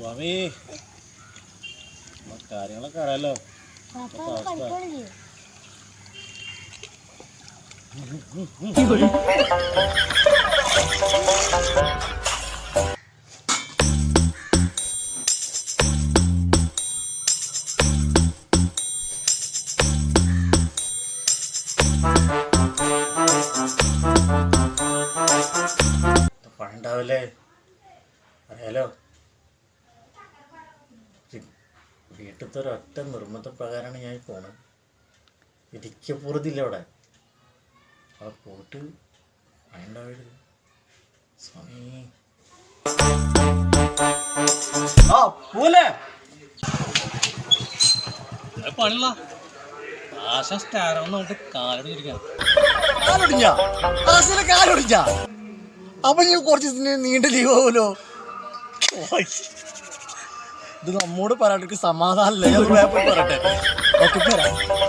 സ്വാമി കാര്യങ്ങളൊക്കെ അറിയാലോ. പണ്ടാവില്ലേ അറിയാലോ. വീട്ടിലത്തെ ഒരൊറ്റ നിർബന്ധപ്രകാരമാണ് ഞാൻ പോണത്. ഇരിക്കപ്പുറത്തില്ല അവിടെ. അവിടെ പോയിട്ട് പണ്ടാവില്ല സ്വാമി. പണില്ല ആശ സ്റ്റാറൊന്നും കാലൊടിഞ്ഞ അപ്പൊ നീ കുറച്ച് നീണ്ട ലീവ് ആവുമല്ലോ. ഇത് നമ്മോട് പറയാൻ സമാധാനമില്ല. ഞാൻ പറയട്ടെ. ഓക്കെ.